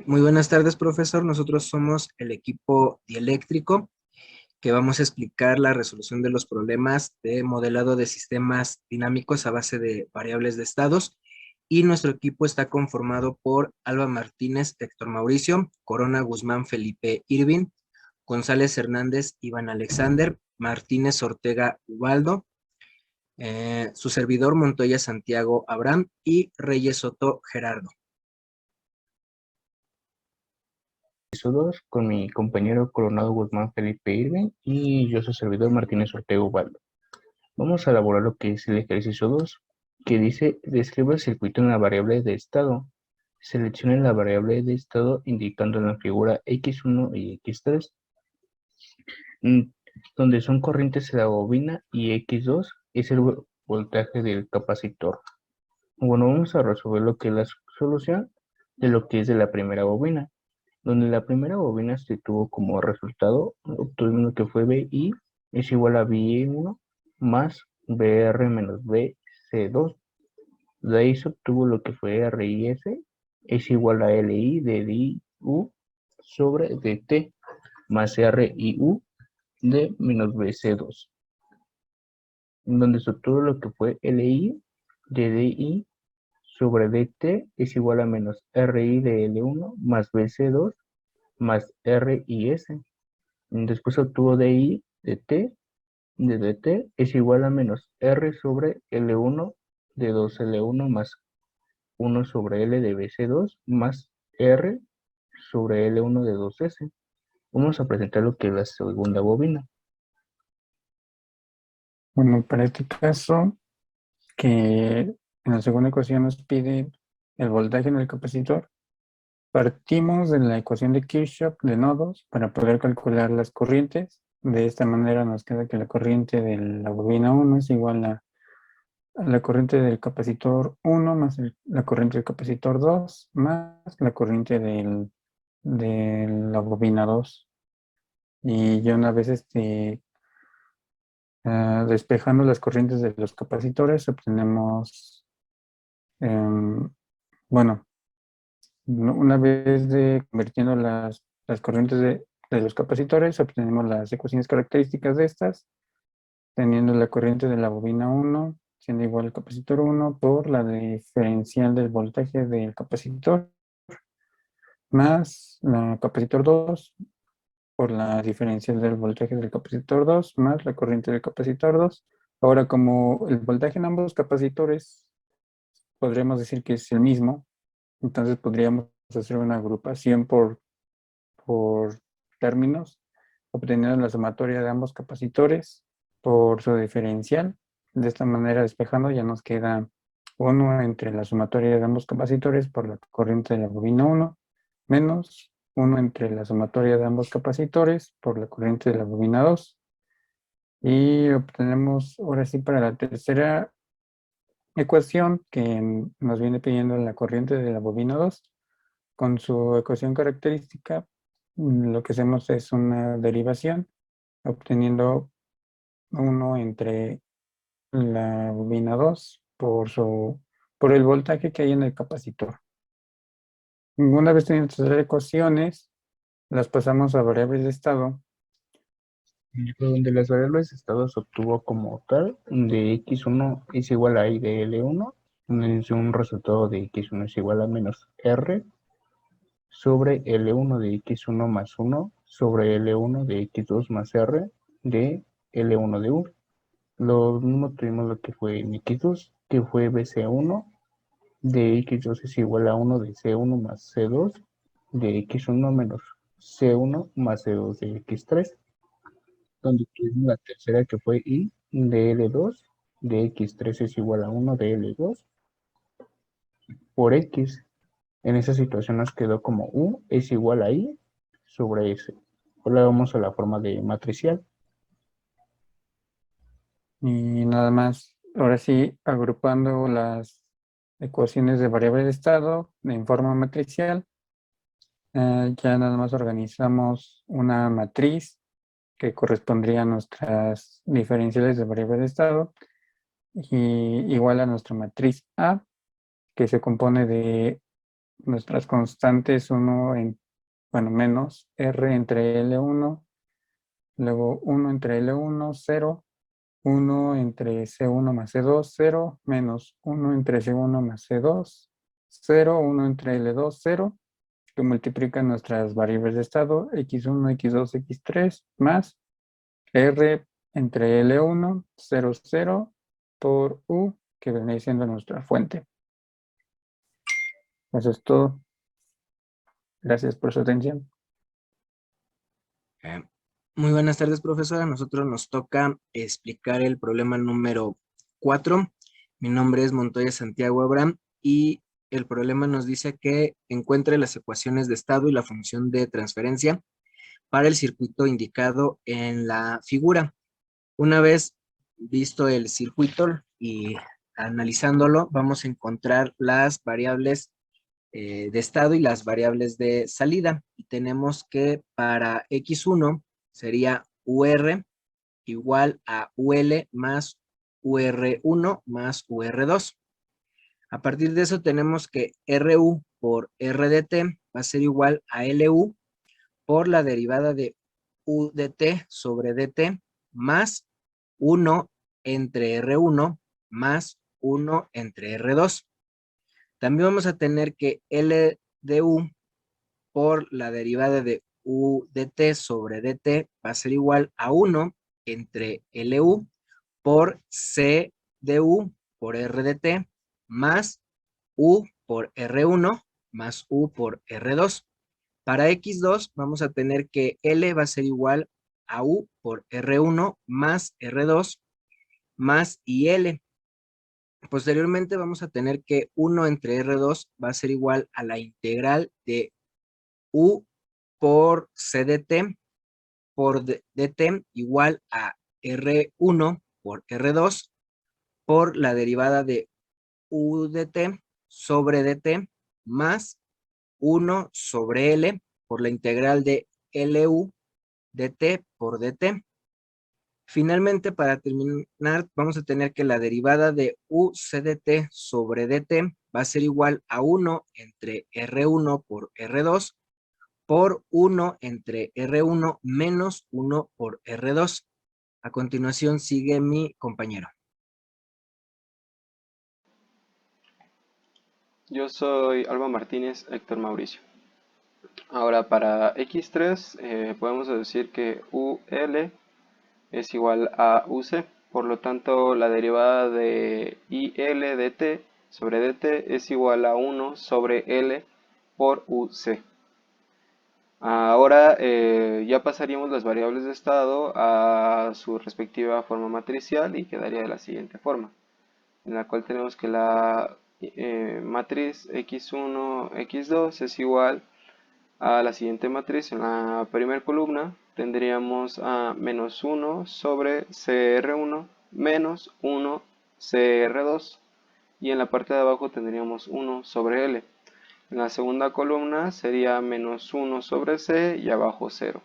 Muy buenas tardes, profesor. Nosotros somos el equipo dieléctrico que vamos a explicar la resolución de los problemas de modelado de sistemas dinámicos a base de variables de estados. Y nuestro equipo está conformado por Alba Martínez, Héctor Mauricio, Corona Guzmán, Felipe Irving, González Hernández, Iván Alexander, Martínez Ortega Ubaldo, su servidor Montoya Santiago Abraham y Reyes Soto Gerardo. Episodios con mi compañero Coronado Guzmán Felipe Irving y yo, su servidor Martínez Ortega Ubaldo. Vamos a elaborar lo que es el ejercicio 2, que dice: describe el circuito en la variable de estado. Seleccione la variable de estado indicando en la figura X1 y X3, donde son corrientes de la bobina, y X2 es el voltaje del capacitor. Bueno, vamos a resolver lo que es la solución de lo que es de la primera bobina, donde la primera bobina se tuvo como resultado, obtuvimos lo que fue BI es igual a BI1 más BR menos BC2. De ahí se obtuvo lo que fue RIS es igual a LI de DU sobre DT más RIU de menos BC2, donde se obtuvo lo que fue LI de DI sobre DT es igual a menos RI de L1 más BC2 más RIS. Después obtuvo DI de T de DT es igual a menos R sobre L1 de 2L1 más 1 sobre L de BC2 más R sobre L1 de 2S. Vamos a presentar lo que es la segunda bobina. Bueno, para este caso, que en la segunda ecuación nos pide el voltaje en el capacitor, partimos de la ecuación de Kirchhoff de nodos para poder calcular las corrientes. De esta manera nos queda que la corriente de la bobina 1 es igual a la corriente del capacitor 1 más la corriente del capacitor 2 más la corriente de la bobina 2. Y ya una vez despejando las corrientes de los capacitores, obtenemos, bueno, una vez convirtiendo las corrientes de los capacitores, obtenemos las ecuaciones características de estas, teniendo la corriente de la bobina 1 siendo igual al capacitor 1 por la diferencial del voltaje del capacitor, más la capacitor 2 por la diferencial del voltaje del capacitor 2 más la corriente del capacitor 2. Ahora, como el voltaje en ambos capacitores podríamos decir que es el mismo, entonces podríamos hacer una agrupación por términos, obteniendo la sumatoria de ambos capacitores por su diferencial. De esta manera, despejando, ya nos queda 1 entre la sumatoria de ambos capacitores por la corriente de la bobina 1, menos 1 entre la sumatoria de ambos capacitores por la corriente de la bobina 2. Y obtenemos, ahora sí, para la tercera ecuación, que nos viene pidiendo la corriente de la bobina 2, con su ecuación característica, lo que hacemos es una derivación, obteniendo 1 entre la bobina 2 por el voltaje que hay en el capacitor. Una vez teniendo estas tres ecuaciones, las pasamos a variables de estado. Donde las variables de estado se obtuvo como tal de X1 es igual a I de L1, es un resultado de X1 es igual a menos R sobre L1 de X1 más 1 sobre L1 de X2 más R de L1 de U. Lo mismo tuvimos lo que fue en X2, que fue BC1 de X2 es igual a 1 de C1 más C2 de X1 menos C1 más C2 de X3, donde tuvimos la tercera que fue I de L2 de X3 es igual a 1 de L2 por X. En esa situación nos quedó como U es igual a I sobre S. Ahora vamos a la forma de matricial. Y nada más, ahora sí, agrupando las ecuaciones de variable de estado en forma matricial, ya nada más organizamos una matriz que correspondría a nuestras diferenciales de variable de estado y igual a nuestra matriz A, que se compone de nuestras constantes, menos R entre L1, luego 1 entre L1, 0, 1 entre C1 más C2, 0, menos 1 entre C1 más C2, 0, 1 entre L2, 0, que multiplican nuestras variables de estado, x1, x2, x3, más R entre L1, 0, 0, por U, que viene siendo nuestra fuente. Eso es todo. Gracias por su atención. Muy buenas tardes, profesora. A nosotros nos toca explicar el problema número 4. Mi nombre es Montoya Santiago Abraham y el problema nos dice que encuentre las ecuaciones de estado y la función de transferencia para el circuito indicado en la figura. Una vez visto el circuito y analizándolo, vamos a encontrar las variables de estado y las variables de salida. Y tenemos que para X1 sería UR igual a UL más UR1 más UR2. A partir de eso tenemos que RU por RDT va a ser igual a LU por la derivada de U de t sobre dt más 1 entre R1 más 1 entre R2. También vamos a tener que L de U por la derivada de U de t sobre dt va a ser igual a 1 entre LU por C de U por R de t más U por R1 más U por R2. Para X2 vamos a tener que L va a ser igual a U por R1 más R2 más IL. Posteriormente vamos a tener que 1 entre R2 va a ser igual a la integral de U por C de t por dt igual a R1 por R2 por la derivada de U de t sobre dt más 1 sobre L por la integral de LU dt por dt. Finalmente, para terminar, vamos a tener que la derivada de UC dt sobre dt va a ser igual a 1 entre R1 por R2 por 1 entre R1 menos 1 por R2. A continuación sigue mi compañero. Yo soy Alba Martínez Héctor Mauricio. Ahora para X3 podemos decir que UL es igual a UC. Por lo tanto, la derivada de IL de t sobre dt es igual a 1 sobre L por UC. Ahora ya pasaríamos las variables de estado a su respectiva forma matricial y quedaría de la siguiente forma, en la cual tenemos que la matriz x1, x2 es igual a la siguiente matriz. En la primera columna tendríamos a menos 1 sobre CR1 menos 1 CR2 y en la parte de abajo tendríamos 1 sobre L. En la segunda columna sería menos 1 sobre C y abajo 0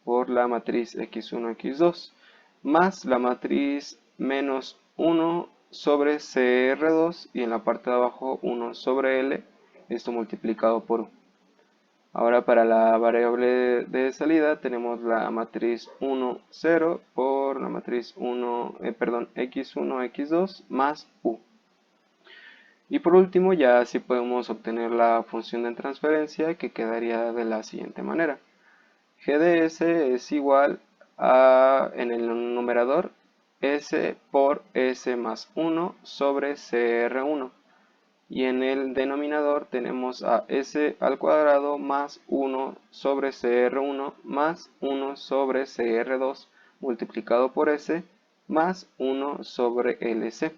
por la matriz x1, x2 más la matriz menos 1 sobre CR2 y en la parte de abajo 1 sobre L, esto multiplicado por U. Ahora para la variable de salida tenemos la matriz 1, 0 por la matriz x1, x2 más U. Y por último ya así podemos obtener la función de transferencia que quedaría de la siguiente manera. G de S es igual a, en el numerador, S por S más 1 sobre CR1. Y en el denominador tenemos a S al cuadrado más 1 sobre CR1 más 1 sobre CR2 multiplicado por S más 1 sobre LC.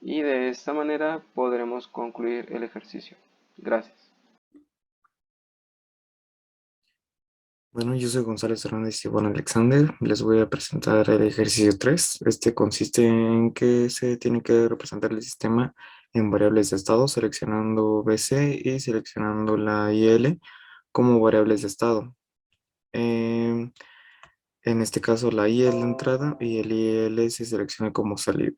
Y de esta manera podremos concluir el ejercicio. Gracias. Bueno, yo soy González Hernández Iván Alexander. Les voy a presentar el ejercicio 3. Este consiste en que se tiene que representar el sistema en variables de estado, seleccionando BC y seleccionando la IL como variables de estado. En este caso, la I es la entrada y el IL se selecciona como salida.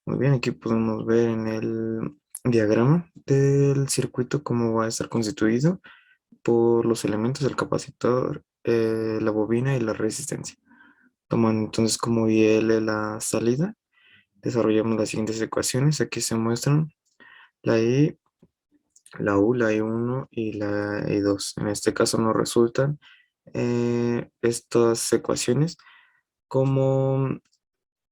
Muy bien, aquí podemos ver en el diagrama del circuito, cómo va a estar constituido por los elementos del capacitor, la bobina y la resistencia. Tomando entonces como IL la salida, desarrollamos las siguientes ecuaciones. Aquí se muestran la I, la U, la I1 y la I2. En este caso nos resultan estas ecuaciones como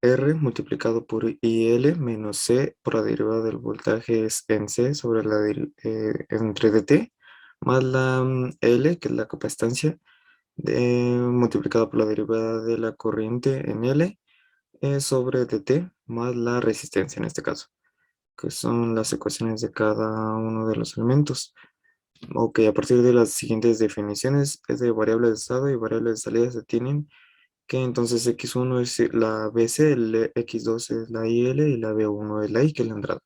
R multiplicado por IL menos C por la derivada del voltaje en C sobre entre dt, más la L, que es la capacitancia, multiplicada por la derivada de la corriente en L sobre dt, más la resistencia en este caso, que son las ecuaciones de cada uno de los elementos. Ok, a partir de las siguientes definiciones es de variables de estado y variables de salida se tienen que entonces x1 es la BC, el x2 es la IL y la B1 es la I, que es la entrada.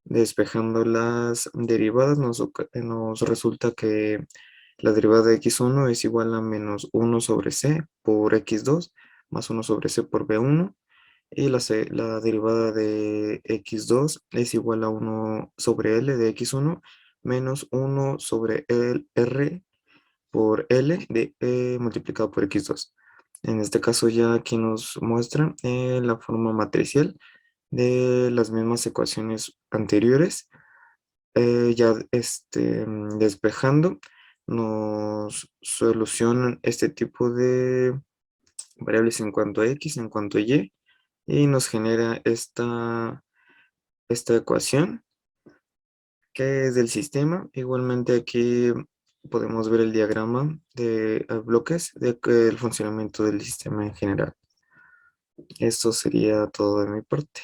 Despejando las derivadas nos resulta que la derivada de x1 es igual a menos 1 sobre c por x2 más 1 sobre c por b1 y la derivada de x2 es igual a 1 sobre l de x1 menos 1 sobre el r por L multiplicado por X2. En este caso ya aquí nos muestra la forma matricial de las mismas ecuaciones anteriores. Ya despejando nos solucionan este tipo de variables en cuanto a X, en cuanto a y nos genera esta ecuación que es del sistema. Igualmente aquí podemos ver el diagrama de bloques del funcionamiento del sistema en general. Esto sería todo de mi parte.